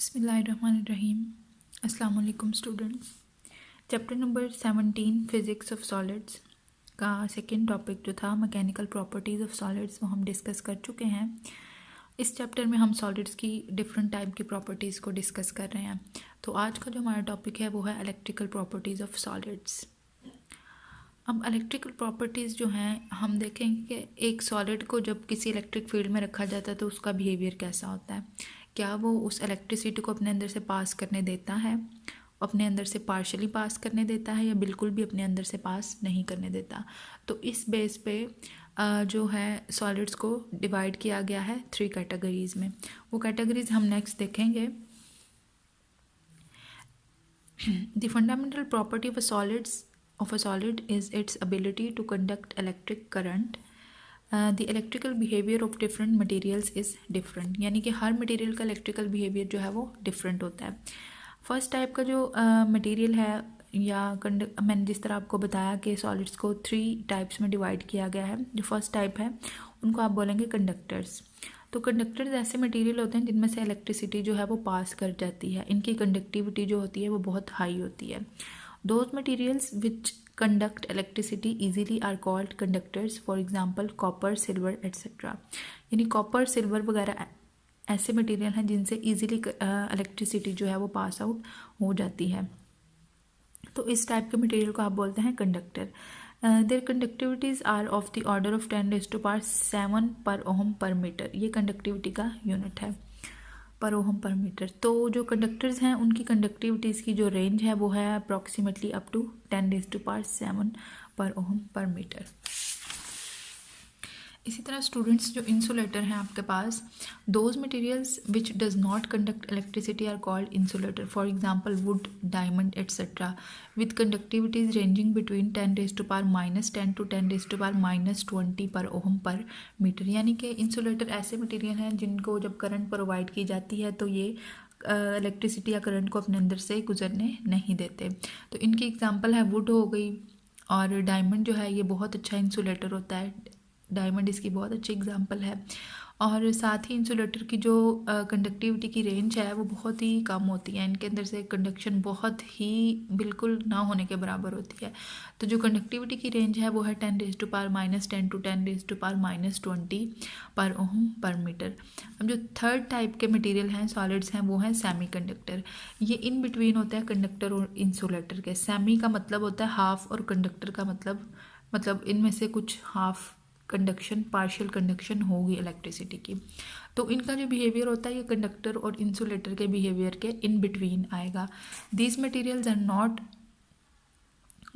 बिस्मिल्लाहिर्रहमानिर्रहीम। अस्सलाम वालेकुम students. Chapter number 17 physics of solids का सेकंड टॉपिक जो था मैकेनिकल प्रॉपर्टीज़ ऑफ सॉलिड्स वो हम डिस्कस कर चुके हैं। इस चैप्टर में हम सॉलिड्स की डिफरेंट टाइप की प्रॉपर्टीज़ को डिस्कस कर रहे हैं। तो आज का जो हमारा टॉपिक है वो है इलेक्ट्रिकल प्रॉपर्टीज़ ऑफ सॉलिड्स। अब इलेक्ट्रिकल प्रॉपर्टीज़ जो हैं हम देखेंगे कि एक सॉलिड को जब किसी इलेक्ट्रिक फील्ड में रखा जाता है तो उसका बिहेवियर कैसा होता है। क्या वो उस इलेक्ट्रिसिटी को अपने अंदर से पास करने देता है, अपने अंदर से पार्शली पास करने देता है, या बिल्कुल भी अपने अंदर से पास नहीं करने देता। तो इस बेस पे जो है सॉलिड्स को डिवाइड किया गया है 3 कैटेगरीज़ में। वो कैटेगरीज हम नेक्स्ट देखेंगे। The fundamental property of a solid is its ability to conduct electric current. The electrical behavior of different materials is different, यानी कि हर मटेरियल का इलेक्ट्रिकल बिहेवियर जो है वो डिफरेंट होता है। फर्स्ट टाइप का जो मटेरियल है या मैंने जिस तरह आपको बताया कि सॉलिड्स को 3 टाइप्स में डिवाइड किया गया है। जो फर्स्ट टाइप है उनको आप बोलेंगे कंडक्टर्स। तो कंडक्टर्स ऐसे मटेरियल होते हैं जिनमें से इलेक्ट्रिसिटी जो है वो पास कर जाती है। इनकी कंडक्टिविटी जो होती है वो बहुत हाई होती है। Those materials which conduct electricity easily are called conductors. For example, copper, silver, etc. यानी कॉपर, सिल्वर वगैरह ऐसे मटेरियल हैं जिनसे इजीली इलेक्ट्रिसिटी जो है वो पास आउट हो जाती है। तो इस टाइप के मटेरियल को आप बोलते हैं conductor. Their conductivities are of the order of 10⁻⁷ per ohm पर मीटर। ये कंडक्टिविटी का यूनिट है, पर ओहम पर मीटर। तो जो कंडक्टर्स हैं उनकी कंडक्टिविटीज़ की जो रेंज है वो है approximately up to 10⁻⁷ per ohm पर मीटर। इसी तरह स्टूडेंट्स जो इंसुलेटर हैं आपके पास, those materials which does not conduct electricity are called insulator. For example wood, diamond etcetera with conductivities ranging between 10⁻⁻10 to 10⁻⁻20 पर ओहम पर मीटर। यानी कि इंसुलेटर ऐसे मटेरियल हैं जिनको जब करंट प्रोवाइड की जाती है तो ये इलेक्ट्रिसिटी या करंट को अपने अंदर से गुजरने नहीं देते। तो इनकी एग्जांपल है वुड हो गई, और डायमंड जो है ये बहुत अच्छा इंसुलेटर होता है। डायमंड इसकी बहुत अच्छी एग्जांपल है। और साथ ही इंसुलेटर की जो कंडक्टिविटी की रेंज है वो बहुत ही कम होती है। इनके अंदर से कंडक्शन बहुत ही बिल्कुल ना होने के बराबर होती है। तो जो कंडक्टिविटी की रेंज है वो है 10⁻⁻10 to 10⁻⁻20 पर ओहम पर मीटर। अब जो थर्ड टाइप के मटेरियल हैं सॉलिड्स हैं वो हैं सेमी कंडक्टर। ये इन बिटवीन होता है कंडक्टर और इंसुलेटर के। सेमी का मतलब होता है हाफ, और कंडक्टर का मतलब इनमें से कुछ हाफ कंडक्शन, पार्शियल कंडक्शन होगी इलेक्ट्रिसिटी की। तो इनका जो बिहेवियर होता है ये कंडक्टर और इंसुलेटर के बिहेवियर के इन बिटवीन आएगा। These materials are not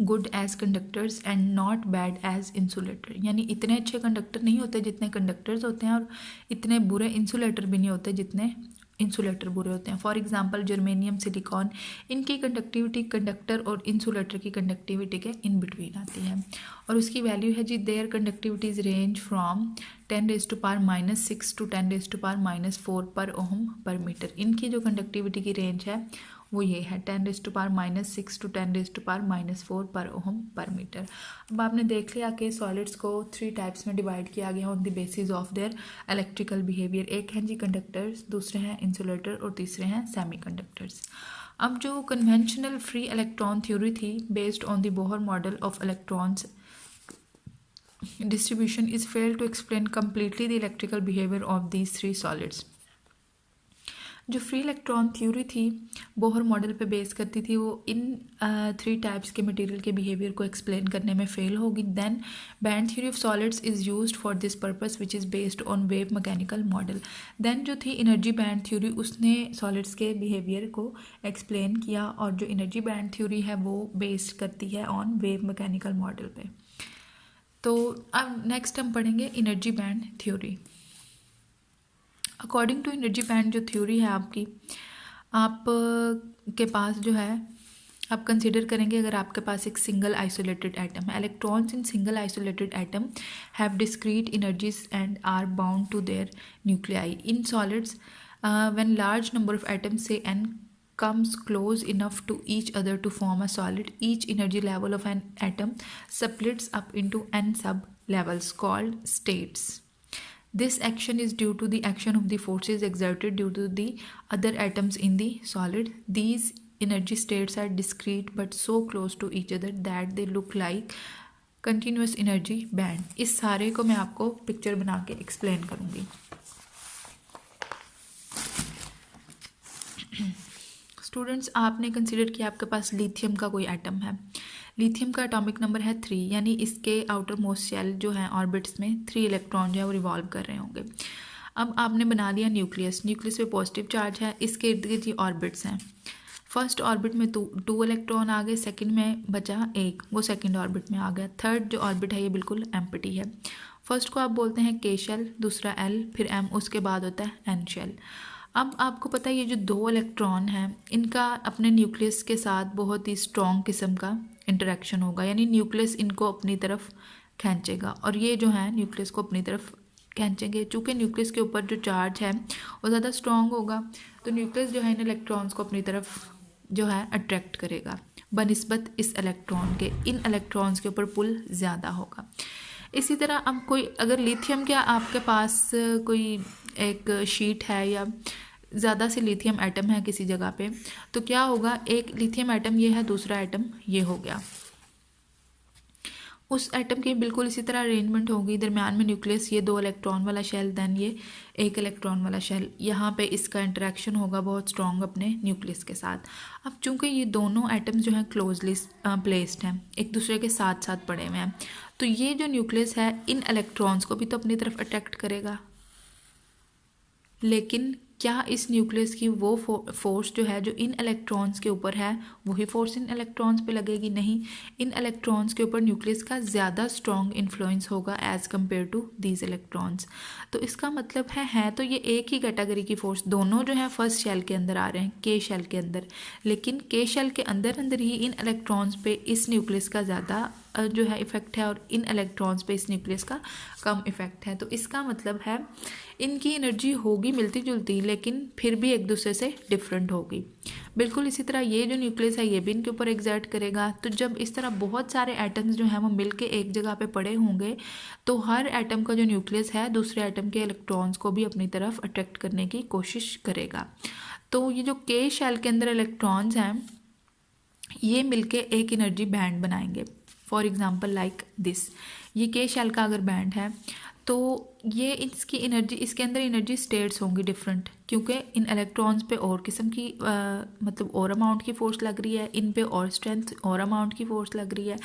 good as conductors and not bad as insulator. यानी इतने अच्छे कंडक्टर नहीं होते जितने कंडक्टर्स होते हैं, और इतने बुरे इंसुलेटर भी नहीं होते जितने इंसुलेटर बुरे होते हैं। फॉर एग्जांपल जर्मेनियम, सिलिकॉन, इनकी कंडक्टिविटी कंडक्टर और इंसुलेटर की कंडक्टिविटी के इन बिटवीन आती है, और उसकी वैल्यू है जी their conductivities range from 10⁻⁻6 to 10⁻⁻4 पर ओहम पर मीटर। इनकी जो कंडक्टिविटी की रेंज है वो ये है 10⁻⁻6 to 10⁻⁻4 पर ओहम पर मीटर। अब आपने देख लिया कि सॉलिड्स को 3 टाइप्स में डिवाइड किया गया on the basis of their electrical behaviour. एक हैं जी कंडक्टर्स, दूसरे हैं इंसुलेटर, और तीसरे हैं सेमी कंडक्टर्स। अब जो कन्वेंशनल फ्री इलेक्ट्रॉन थ्योरी थी based on the Bohr model of electrons distribution is failed to explain completely the electrical behavior of these 3 solids. जो फ्री इलेक्ट्रॉन थ्योरी थी बोहर मॉडल पे base करती थी वो इन 3 टाइप्स के मटेरियल के बिहेवियर को एक्सप्लेन करने में फेल होगी। Then band theory of solids is used for this purpose which is based on wave mechanical model. Then जो थी एनर्जी बैंड थ्योरी उसने सॉलिड्स के बिहेवियर को एक्सप्लेन किया, और जो एनर्जी बैंड थ्योरी है वो बेस्ड करती है ऑन वेव मैकेनिकल मॉडल पे। तो अब नेक्स्ट हम पढ़ेंगे energy band theory. According to energy band जो थ्योरी है आपकी, आप के पास जो है आप कंसिडर करेंगे अगर आपके पास एक सिंगल आइसोलेटेड एटम है। Electrons in single isolated atom have discrete energies and are bound to their nuclei. In solids when large number of atoms से n comes close enough to each other to form a solid, each energy level of an atom splits up into n sub levels called states. This action is due to the action of the forces exerted due to the other atoms in the solid. These energy states are discrete but so close to each other that they look like continuous energy band. इस सारे को मैं आपको picture बना के explain करूँगी. Students, आपने consider किया आपके पास लिथियम का कोई एटम है. लिथियम का एटॉमिक नंबर है 3, यानी इसके आउटर मोस्ट शेल जो है ऑर्बिट्स में 3 इलेक्ट्रॉन जो है वो रिवॉल्व कर रहे होंगे. अब आपने बना लिया न्यूक्लियस. न्यूक्लियस पे पॉजिटिव चार्ज है, इसके इर्द गिर्द ये ऑर्बिट्स हैं. फर्स्ट ऑर्बिट में 2 इलेक्ट्रॉन आ गए, सेकंड में बचा 1, वो सेकंड ऑर्बिट में आ गया. थर्ड जो ऑर्बिट है ये बिल्कुल एम्प्टी है. फर्स्ट को आप बोलते हैं के शेल, दूसरा एल, फिर एम, उसके बाद होता है एन शेल. अब आपको पता है ये जो 2 इलेक्ट्रॉन हैं इनका अपने न्यूक्लियस के साथ बहुत ही स्ट्रॉन्ग किस्म का इंटरेक्शन होगा, यानी न्यूक्लियस इनको अपनी तरफ खींचेगा और ये जो है न्यूक्लियस को अपनी तरफ खींचेंगे. चूँकि न्यूक्लियस के ऊपर जो चार्ज है वो ज़्यादा स्ट्रॉन्ग होगा तो न्यूक्लियस जो है इन इलेक्ट्रॉन्स को अपनी तरफ जो है अट्रैक्ट करेगा बनिस्बत इस इलेक्ट्रॉन के. इन इलेक्ट्रॉन्स के ऊपर पुल ज़्यादा होगा. इसी तरह अब कोई अगर लिथियम का आपके पास कोई एक शीट है या ज़्यादा से लिथियम एटम है किसी जगह पे, तो क्या होगा, एक लिथियम एटम ये है, दूसरा एटम ये हो गया. उस एटम की बिल्कुल इसी तरह अरेंजमेंट होगी. दरम्यान में न्यूक्लियस, ये 2 इलेक्ट्रॉन वाला शेल, देन ये 1 इलेक्ट्रॉन वाला शेल. यहाँ पे इसका इंटरेक्शन होगा बहुत स्ट्रॉन्ग अपने न्यूक्लियस के साथ. अब चूंकि ये दोनों एटम्स जो हैं क्लोजली प्लेस्ड हैं, एक दूसरे के साथ साथ पड़े हुए हैं, तो ये जो न्यूक्लियस है इन इलेक्ट्रॉन्स को भी तो अपनी तरफ अट्रैक्ट करेगा. लेकिन क्या इस न्यूक्लियस की वो फोर्स जो है जो इन इलेक्ट्रॉन्स के ऊपर है वही फोर्स इन इलेक्ट्रॉन्स पे लगेगी? नहीं, इन इलेक्ट्रॉन्स के ऊपर न्यूक्लियस का ज़्यादा स्ट्रॉन्ग इन्फ्लुएंस होगा as compared to these electrons. तो इसका मतलब है तो ये एक ही कैटेगरी की फोर्स. दोनों जो है फर्स्ट शेल के अंदर आ रहे हैं, के शेल के अंदर, लेकिन के शेल के अंदर अंदर ही इन इलेक्ट्रॉन्स पे इस न्यूक्लियस का ज़्यादा जो है इफ़ेक्ट है और इन इलेक्ट्रॉन्स पे इस न्यूक्लियस का कम इफ़ेक्ट है. तो इसका मतलब है इनकी एनर्जी होगी मिलती जुलती, लेकिन फिर भी एक दूसरे से डिफरेंट होगी. बिल्कुल इसी तरह ये जो न्यूक्लियस है ये भी इनके ऊपर एग्जर्ट करेगा. तो जब इस तरह बहुत सारे एटम्स जो हैं वो मिलके एक जगह पे पड़े होंगे तो हर एटम का जो न्यूक्लियस है दूसरे एटम के इलेक्ट्रॉन्स को भी अपनी तरफ अट्रैक्ट करने की कोशिश करेगा. तो ये जो के शेल के अंदर इलेक्ट्रॉन्स हैं ये मिलके एक एनर्जी बैंड बनाएंगे. फॉर एग्जाम्पल लाइक दिस, ये के शेल का अगर बैंड है तो ये इसकी एनर्जी, इसके अंदर एनर्जी स्टेट्स होंगी डिफरेंट, क्योंकि इन इलेक्ट्रॉन्स पे और किस्म की मतलब और अमाउंट की फ़ोर्स लग रही है, इन पे और स्ट्रेंथ और अमाउंट की फ़ोर्स लग रही है.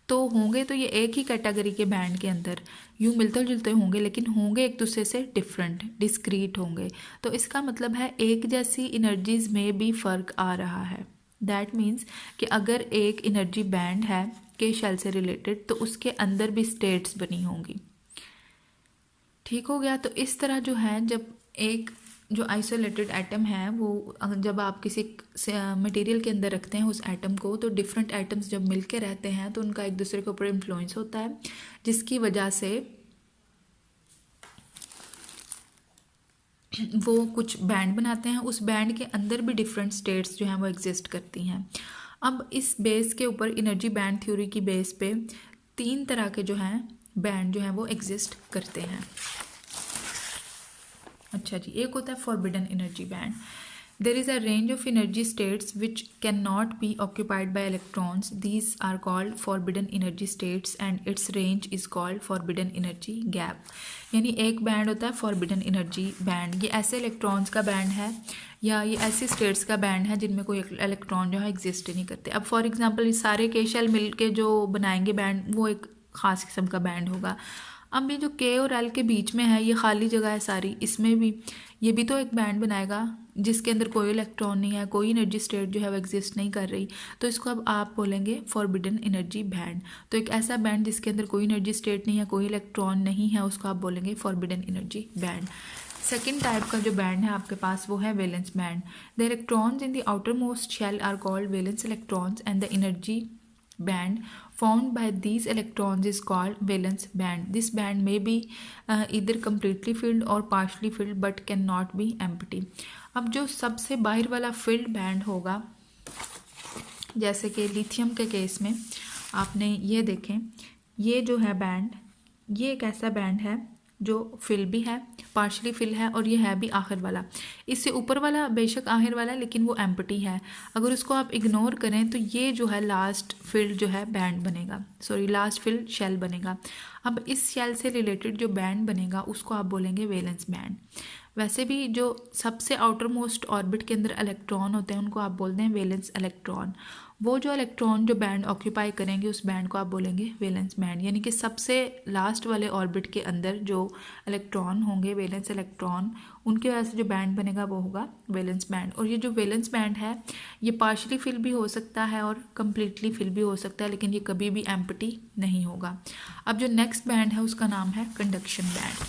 तो होंगे तो ये एक ही कैटेगरी के बैंड के अंदर यूँ मिलते जुलते होंगे, लेकिन होंगे एक दूसरे से डिफरेंट, डिस्क्रीट होंगे. तो इसका मतलब है एक जैसी एनर्जीज़ में भी फ़र्क आ रहा है. दैट मीन्स कि अगर एक एनर्जी बैंड है के शेल से रिलेटेड तो उसके अंदर भी स्टेट्स बनी होंगी. ठीक हो गया. तो इस तरह जो है जब एक जो आइसोलेटेड एटम है वो जब आप किसी मटेरियल के अंदर रखते हैं उस एटम को, तो डिफरेंट एटम्स जब मिलके रहते हैं तो उनका एक दूसरे के ऊपर इन्फ्लुएंस होता है, जिसकी वजह से वो कुछ बैंड बनाते हैं. उस बैंड के अंदर भी डिफरेंट स्टेट्स जो हैं वो एग्जिस्ट करती हैं. अब इस बेस के ऊपर एनर्जी बैंड थ्योरी की बेस पे 3 तरह के जो हैं बैंड जो हैं वो एग्जिस्ट करते हैं. अच्छा जी, एक होता है forbidden energy band. There is a range of energy states which can not be occupied by electrons. These are called forbidden energy states and its range is called forbidden energy gap. यानी एक band होता है forbidden energy band. ये ऐसे electrons का band है या ये ऐसी स्टेट्स का बैंड है जिनमें कोई इलेक्ट्रॉन जो है एग्जिस्ट ही नहीं करते. अब फॉर एग्जांपल ये सारे के शेल मिल के जो बनाएंगे बैंड वो एक ख़ास किस्म का बैंड होगा. अब ये जो के और एल के बीच में है ये खाली जगह है सारी, इसमें भी ये भी तो एक बैंड बनाएगा जिसके अंदर कोई इलेक्ट्रॉन नहीं है, कोई एनर्जी स्टेट जो है वो एग्जिस्ट नहीं कर रही. तो इसको अब आप बोलेंगे फॉरबिडन एनर्जी बैंड. तो एक ऐसा बैंड जिसके अंदर कोई एनर्जी स्टेट नहीं है, कोई इलेक्ट्रॉन नहीं है, उसको आप बोलेंगे forbidden energy band. Second type का जो बैंड है आपके पास वो है valence band. The electrons in the outermost shell are called valence electrons and the energy band formed by these electrons is called valence band. This band may be either completely filled or partially filled but cannot be empty. अब जो सबसे बाहर वाला filled band होगा, जैसे कि lithium के case में आपने ये देखें, ये जो है बैंड, ये एक ऐसा बैंड है जो फिल भी है, पार्शली फिल है, और ये है भी आखिर वाला। इससे ऊपर वाला बेशक आखिर वाला है लेकिन वो एम्प्टी है। अगर उसको आप इग्नोर करें तो ये जो है लास्ट फिल जो है बैंड बनेगा, सॉरी लास्ट फिल शेल बनेगा। अब इस शेल से रिलेटेड जो बैंड बनेगा उसको आप बोलेंगे वैलेंस बैंड। वैसे भी जो सबसे आउटर मोस्ट ऑर्बिट के अंदर इलेक्ट्रॉन होते हैं उनको आप बोलते हैं वैलेंस इलेक्ट्रॉन। वो जो इलेक्ट्रॉन जो बैंड ऑक्यूपाई करेंगे उस बैंड को आप बोलेंगे वैलेंस बैंड। यानी कि सबसे लास्ट वाले ऑर्बिट के अंदर जो इलेक्ट्रॉन होंगे वैलेंस इलेक्ट्रॉन, उनकी वजह से जो बैंड बनेगा वो होगा वैलेंस बैंड। और ये जो वैलेंस बैंड है ये पार्शली फिल भी हो सकता है और कम्प्लीटली फिल भी हो सकता है, लेकिन ये कभी भी एम्प्टी नहीं होगा। अब जो नेक्स्ट बैंड है उसका नाम है conduction band.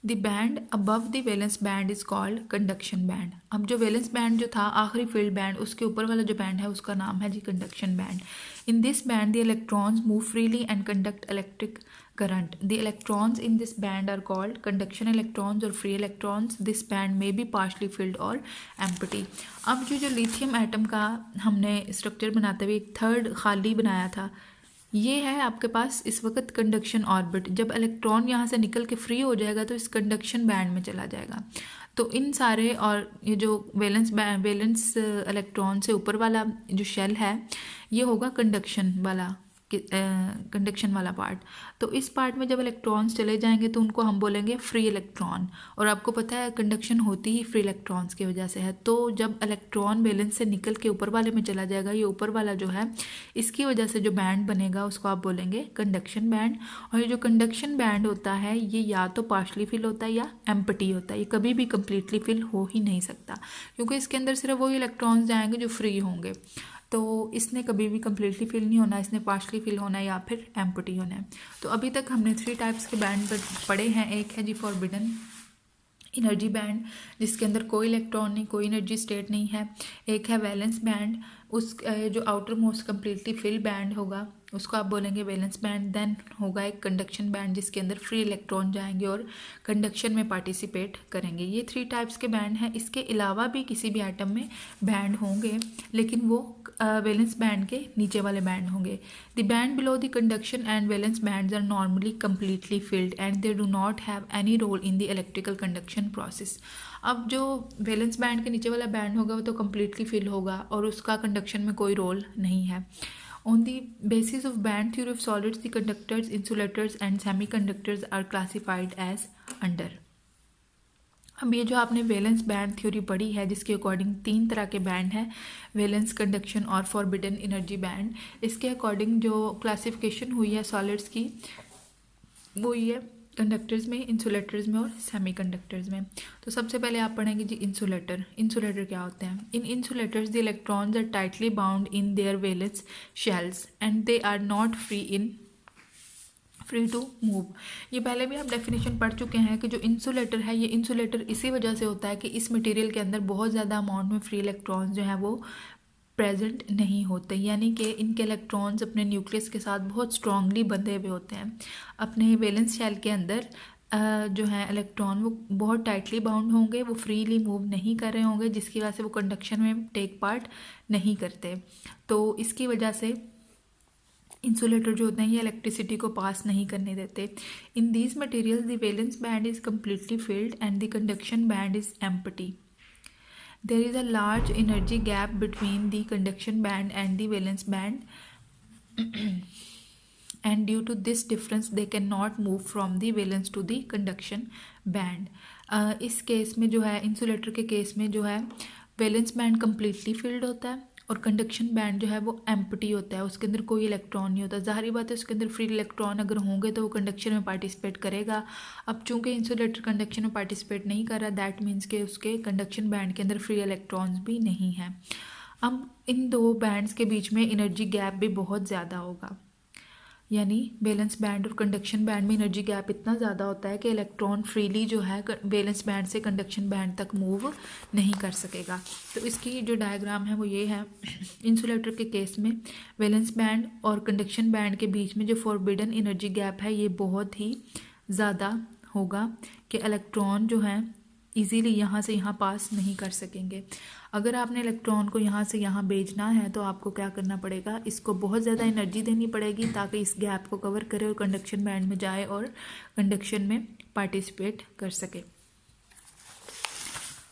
The band above the valence band is called conduction band. अब जो वैलेंस बैंड जो था आखिरी फील्ड बैंड, उसके ऊपर वाला जो बैंड है उसका नाम है जी conduction band. In this band the electrons move freely and conduct electric current. The electrons in this band are called conduction electrons or free electrons. This band may be partially filled or empty. अब जो lithium atom का हमने structure बनाते हुए एक third खाली बनाया था, ये है आपके पास इस वक्त कंडक्शन ऑर्बिट। जब इलेक्ट्रॉन यहाँ से निकल के फ्री हो जाएगा तो इस कंडक्शन बैंड में चला जाएगा। तो इन सारे और ये जो वैलेंस इलेक्ट्रॉन से ऊपर वाला जो शेल है ये होगा कंडक्शन वाला पार्ट। तो इस पार्ट में जब इलेक्ट्रॉन्स चले जाएंगे तो उनको हम बोलेंगे फ्री इलेक्ट्रॉन। और आपको पता है कंडक्शन होती ही फ्री इलेक्ट्रॉन्स की वजह से है। तो जब इलेक्ट्रॉन वैलेंस से निकल के ऊपर वाले में चला जाएगा, ये ऊपर वाला जो है इसकी वजह से जो बैंड बनेगा उसको आप बोलेंगे कंडक्शन बैंड। और ये जो कंडक्शन बैंड होता है ये या तो पार्शली फिल होता है या एम्प्टी होता है। ये कभी भी कम्प्लीटली फिल हो ही नहीं सकता, क्योंकि इसके अंदर सिर्फ वही इलेक्ट्रॉन्स जाएंगे जो फ्री होंगे। तो इसने कभी भी कम्प्लीटली फिल नहीं होना, इसने पार्शली फिल होना है या फिर एम्प्टी होना है। तो अभी तक हमने 3 टाइप्स के बैंड पढ़े हैं। एक है जी फॉरबिडन एनर्जी बैंड, जिसके अंदर कोई इलेक्ट्रॉन नहीं, कोई एनर्जी स्टेट नहीं है। एक है वैलेंस बैंड, उस जो outermost completely fill band होगा उसको आप बोलेंगे वैलेंस बैंड। देन होगा एक कंडक्शन बैंड जिसके अंदर फ्री इलेक्ट्रॉन जाएंगे और कंडक्शन में पार्टिसिपेट करेंगे। ये 3 टाइप्स के बैंड हैं। इसके अलावा भी किसी भी एटम में बैंड होंगे, लेकिन वो वैलेंस बैंड के नीचे वाले बैंड होंगे। The band below the conduction and valence bands are normally completely filled and they do not have any role in the electrical conduction process. अब जो वैलेंस बैंड के नीचे वाला बैंड होगा वो तो कम्प्लीटली फिल होगा और उसका कंडक्शन में कोई रोल नहीं है। On the basis of band theory of solids, the conductors, insulators and semiconductors are classified as under. अब ये जो आपने वैलेंस बैंड थ्योरी पढ़ी है जिसके अकॉर्डिंग 3 तरह के बैंड हैं, वैलेंस, कंडक्शन और फॉरबिडन एनर्जी बैंड। इसके अकॉर्डिंग जो क्लासिफिकेशन हुई है सॉलिड्स की वो ये है कंडक्टर्स में, इंसुलेटर्स में और सेमीकंडक्टर्स में। तो सबसे पहले आप पढ़ेंगे जी इंसुलेटर। इंसुलेटर क्या होते हैं? In insulators the electrons are tightly bound in their valence shells and they are not free to move. ये पहले भी आप डेफिनेशन पढ़ चुके हैं कि जो इंसुलेटर है ये इंसुलेटर इसी वजह से होता है कि इस मटेरियल के अंदर बहुत ज़्यादा अमाउंट में फ्री इलेक्ट्रॉन्स जो हैं वो प्रेजेंट नहीं होते, यानी कि इनके इलेक्ट्रॉन्स अपने न्यूक्लियस के साथ बहुत स्ट्रांगली बंधे हुए होते हैं। अपने वैलेंस शेल के अंदर जो है इलेक्ट्रॉन वो बहुत टाइटली बाउंड होंगे, वो फ्रीली मूव नहीं कर रहे होंगे, जिसकी वजह से वो कंडक्शन में टेक पार्ट नहीं करते। तो इसकी वजह से इंसुलेटर जो होते हैं ये इलेक्ट्रिसिटी को पास नहीं करने देते। In these materials the valence band is completely filled and the conduction band is empty. There is a large energy gap between the conduction band and the valence band and due to this difference they cannot move from the valence to the conduction band. इस case में जो है insulator के case में जो है valence band completely field होता है और कंडक्शन बैंड जो है वो एम्प्टी होता है, उसके अंदर कोई इलेक्ट्रॉन नहीं होता। ज़ाहिर बात है उसके अंदर फ्री इलेक्ट्रॉन अगर होंगे तो वो कंडक्शन में पार्टिसिपेट करेगा। अब चूंकि इंसुलेटर कंडक्शन में पार्टिसिपेट नहीं कर रहा, दैट मीन्स कि उसके कंडक्शन बैंड के अंदर फ्री इलेक्ट्रॉन्स भी नहीं हैं। अब इन 2 बैंड्स के बीच में एनर्जी गैप भी बहुत ज़्यादा होगा, यानी वैलेंस बैंड और कंडक्शन बैंड में एनर्जी गैप इतना ज़्यादा होता है कि इलेक्ट्रॉन फ्रीली जो है वैलेंस बैंड से कंडक्शन बैंड तक मूव नहीं कर सकेगा। तो इसकी जो डायग्राम है वो ये है। इंसुलेटर के केस में वैलेंस बैंड और कंडक्शन बैंड के बीच में जो फॉरबिडन एनर्जी गैप है ये बहुत ही ज़्यादा होगा कि इलेक्ट्रॉन जो हैं इजीली यहाँ से यहाँ पास नहीं कर सकेंगे। अगर आपने इलेक्ट्रॉन को यहाँ से यहाँ भेजना है तो आपको क्या करना पड़ेगा, इसको बहुत ज़्यादा एनर्जी देनी पड़ेगी ताकि इस गैप को कवर करे और कंडक्शन बैंड में जाए और कंडक्शन में पार्टिसिपेट कर सके।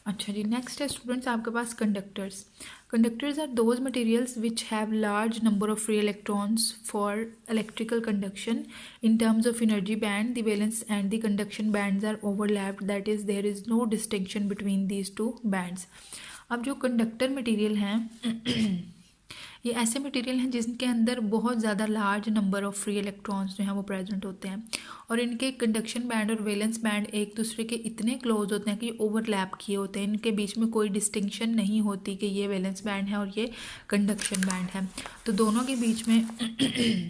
अच्छा जी, नेक्स्ट है स्टूडेंट्स आपके पास conductors. Conductors are those materials which have large number of free electrons for electrical conduction in terms of energy band the valence and the conduction bands are overlapped, that is there is no distinction between these two bands. अब जो conductor material हैं ये ऐसे material हैं जिनके अंदर बहुत ज़्यादा large number of free electrons जो हैं वो प्रेजेंट होते हैं और इनके कंडक्शन बैंड और वैलेंस बैंड एक दूसरे के इतने क्लोज होते हैं कि ओवरलैप किए होते हैं, इनके बीच में कोई डिस्टिंक्शन नहीं होती कि ये वैलेंस बैंड है और ये कंडक्शन बैंड है। तो दोनों के बीच में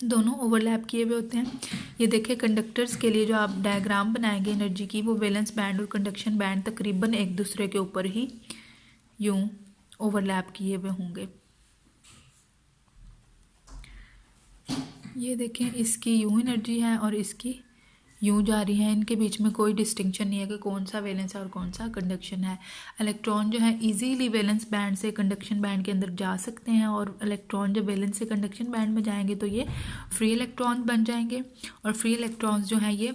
दोनों ओवरलैप किए हुए होते हैं। ये देखिए कंडक्टर्स के लिए जो आप डायग्राम बनाएंगे एनर्जी की, वो वैलेंस बैंड और कंडक्शन बैंड तकरीबन एक दूसरे के ऊपर ही यूं ओवरलैप किए हुए होंगे। ये देखें इसकी यूं एनर्जी है और इसकी यूं जा रही है, इनके बीच में कोई डिस्टिंक्शन नहीं है कि कौन सा वैलेंस है और कौन सा कंडक्शन है। इलेक्ट्रॉन जो है इजीली वैलेंस बैंड से कंडक्शन बैंड के अंदर जा सकते हैं और इलेक्ट्रॉन जब वैलेंस से कंडक्शन बैंड में जाएंगे तो ये फ्री इलेक्ट्रॉन बन जाएंगे और फ्री इलेक्ट्रॉन्स जो हैं ये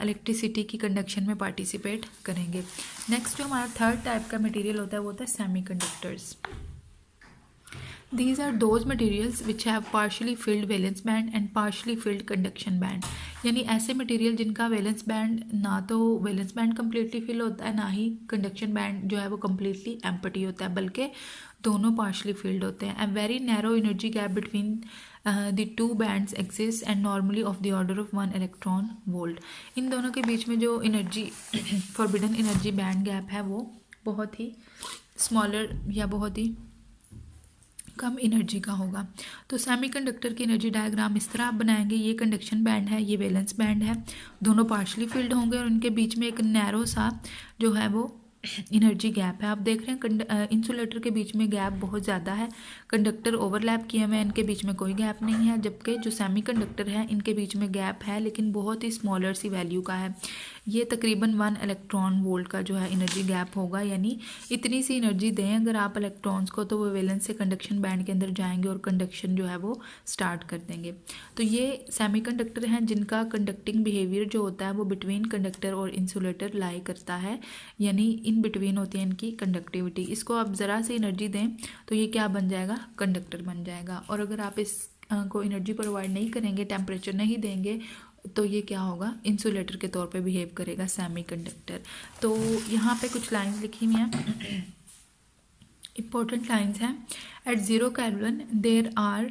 इलेक्ट्रिसिटी की कंडक्शन में पार्टिसिपेट करेंगे। नेक्स्ट जो हमारा थर्ड टाइप का मटेरियल होता है वो होता है semiconductors. These are those materials which have partially filled valence band and partially filled conduction band। यानी ऐसे मटेरियल जिनका वैलेंस बैंड ना तो वैलेंस बैंड कम्प्लीटली फिल होता है ना ही कंडक्शन बैंड जो है वो कम्प्लीटली एम्प्टी होता है, बल्कि दोनों पार्शली फिल्ड होते हैं। A very narrow energy gap between the two bands exist and normally of the order of 1 electron volt. इन दोनों के बीच में जो energy forbidden energy band gap है वो बहुत ही स्मॉलर या बहुत ही कम एनर्जी का होगा। तो सेमीकंडक्टर की एनर्जी डायग्राम इस तरह आप बनाएंगे, ये कंडक्शन बैंड है, ये वैलेंस बैंड है, दोनों पार्शली फिल्ड होंगे और उनके बीच में एक नैरो सा जो है वो एनर्जी गैप है। आप देख रहे हैं इंसुलेटर के बीच में गैप बहुत ज़्यादा है, कंडक्टर ओवरलैप किए हुए हैं, इनके बीच में कोई गैप नहीं है, जबकि जो सेमीकंडक्टर है इनके बीच में गैप है लेकिन बहुत ही स्मॉलर सी वैल्यू का है। ये तकरीबन 1 इलेक्ट्रॉन वोल्ट का जो है एनर्जी गैप होगा, यानी इतनी सी एनर्जी दें अगर आप इलेक्ट्रॉन्स को तो वो वैलेंस से कंडक्शन बैंड के अंदर जाएंगे और कंडक्शन जो है वो स्टार्ट कर देंगे। तो ये सेमीकंडक्टर हैं जिनका कंडक्टिंग बिहेवियर जो होता है वो बिटवीन कंडक्टर और इंसुलेटर लाई करता है, यानी इन बिटवीन होती है इनकी कंडक्टिविटी। इसको आप ज़रा सी एनर्जी दें तो ये क्या बन जाएगा, कंडक्टर बन जाएगा, और अगर आप इस को एनर्जी प्रोवाइड नहीं करेंगे, टेम्परेचर नहीं देंगे, तो ये क्या होगा, इंसुलेटर के तौर पे बिहेव करेगा सेमीकंडक्टर। तो यहाँ पे कुछ लाइंस लिखी हुई हैं, इंपॉर्टेंट लाइंस हैं। At 0 kelvin there are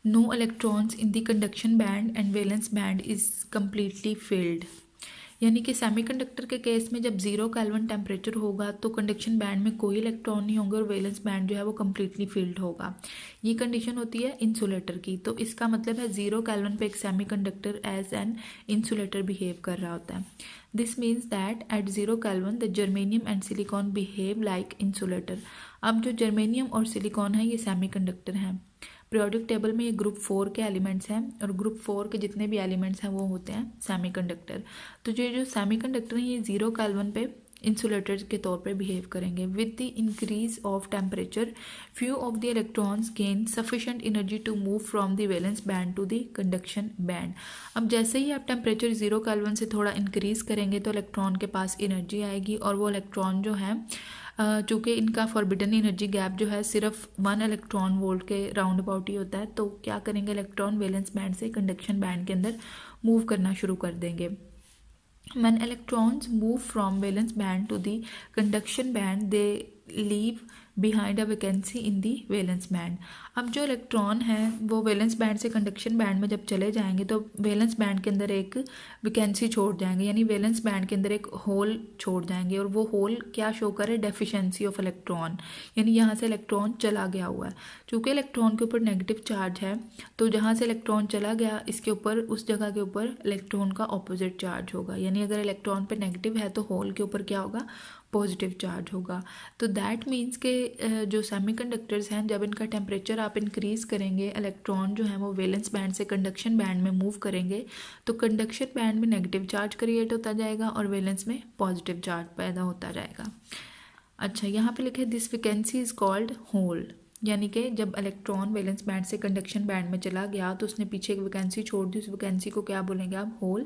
no electrons in the conduction band and valence band is completely filled. यानी कि सेमीकंडक्टर के केस में जब 0 केल्विन टेम्परेचर होगा तो कंडक्शन बैंड में कोई इलेक्ट्रॉन नहीं होंगे और वैलेंस बैंड जो है वो कम्प्लीटली फिल्ड होगा। ये कंडीशन होती है इंसुलेटर की। तो इसका मतलब है 0 केल्विन पे एक semiconductor as an insulator behave कर रहा होता है। This means that at 0 kelvin the germanium and silicon behave like insulator. अब जो जर्मेनियम और सिलिकॉन है ये सेमीकंडक्टर हैं। पीरियोडिक टेबल में ये ग्रुप 4 के एलिमेंट्स हैं और ग्रुप 4 के जितने भी एलिमेंट्स हैं वो होते हैं सेमीकंडक्टर। तो जो सेमीकंडक्टर हैं ये 0 केल्विन पे इंसुलेटर्स के तौर पे बिहेव करेंगे। With the increase of temperature few of the electrons gain sufficient energy to move from the valence band to the conduction band. अब जैसे ही आप टेम्परेचर 0 केल्विन से थोड़ा इंक्रीज करेंगे तो इलेक्ट्रॉन के पास एनर्जी आएगी और वो इलेक्ट्रॉन जो है चूँकि इनका फॉरबिडन एनर्जी गैप जो है सिर्फ 1 इलेक्ट्रॉन वोल्ट के राउंड अबाउट ही होता है, तो क्या करेंगे, इलेक्ट्रॉन वैलेंस बैंड से कंडक्शन बैंड के अंदर मूव करना शुरू कर देंगे। When electrons move from valence band to the conduction band, they leave behind a vacancy in the valence band। अब जो इलेक्ट्रॉन है वो वैलेंस बैंड से कंडक्शन बैंड में जब चले जाएंगे तो वैलेंस बैंड के अंदर एक वैकेंसी छोड़ जाएंगे, यानी वैलेंस बैंड के अंदर एक होल छोड़ जाएंगे और वो होल क्या शो करे, डेफिशिएंसी ऑफ इलेक्ट्रॉन, यानी यहाँ से इलेक्ट्रॉन चला गया हुआ है। चूँकि इलेक्ट्रॉन के ऊपर नेगेटिव चार्ज है तो जहाँ से इलेक्ट्रॉन चला गया इसके ऊपर, उस जगह के ऊपर इलेक्ट्रॉन का ऑपोजिट चार्ज होगा, यानी अगर इलेक्ट्रॉन पे नेगेटिव है तो होल के ऊपर क्या होगा, पॉजिटिव चार्ज होगा। तो दैट मीन्स के जो सेमीकंडक्टर्स हैं, जब इनका टेम्परेचर आप इंक्रीज़ करेंगे, इलेक्ट्रॉन जो है वो वैलेंस बैंड से कंडक्शन बैंड में मूव करेंगे, तो कंडक्शन बैंड में नेगेटिव चार्ज क्रिएट होता जाएगा और वैलेंस में पॉजिटिव चार्ज पैदा होता जाएगा। अच्छा, यहाँ पे लिखे this vacancy is called hole, यानी कि जब इलेक्ट्रॉन वैलेंस बैंड से कंडक्शन बैंड में चला गया तो उसने पीछे एक वैकेंसी छोड़ दी, उस वैकेंसी को क्या बोलेंगे आप? Hole.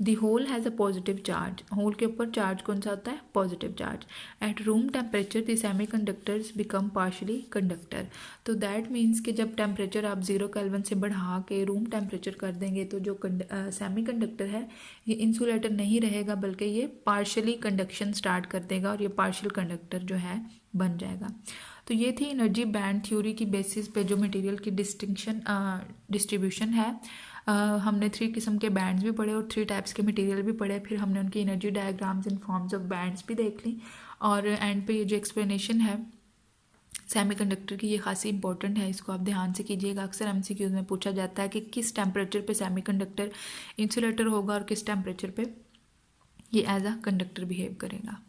The hole has a positive charge, hole के ऊपर चार्ज कौन सा होता है? Positive charge. At room temperature the semiconductors become partially conductor. तो दैट मीन्स कि जब टेम्परेचर आप 0 केल्विन से बढ़ा के रूम टेम्परेचर कर देंगे तो जो सेमी कंडक्टर है ये इंसुलेटर नहीं रहेगा, बल्कि ये पार्शली कंडक्शन स्टार्ट कर देगा और ये पार्शियल कंडक्टर जो है बन जाएगा। तो ये थी एनर्जी बैंड थ्योरी की बेसिस पे जो मटेरियल की डिस्ट्रीब्यूशन है। हमने 3 किस्म के बैंड्स भी पढ़े और 3 टाइप्स के मटेरियल भी पढ़े, फिर हमने उनकी energy diagrams in forms of bands भी देख ली, और एंड पे ये जो एक्सप्लेनेशन है सेमीकंडक्टर की ये खासी इंपॉर्टेंट है, इसको आप ध्यान से कीजिएगा। अक्सर एमसीक्यूज में पूछा जाता है कि किस टेम्परेचर पे सेमीकंडक्टर इंसुलेटर होगा और किस टेम्परेचर पे ये एज अ कंडक्टर बिहेव करेगा।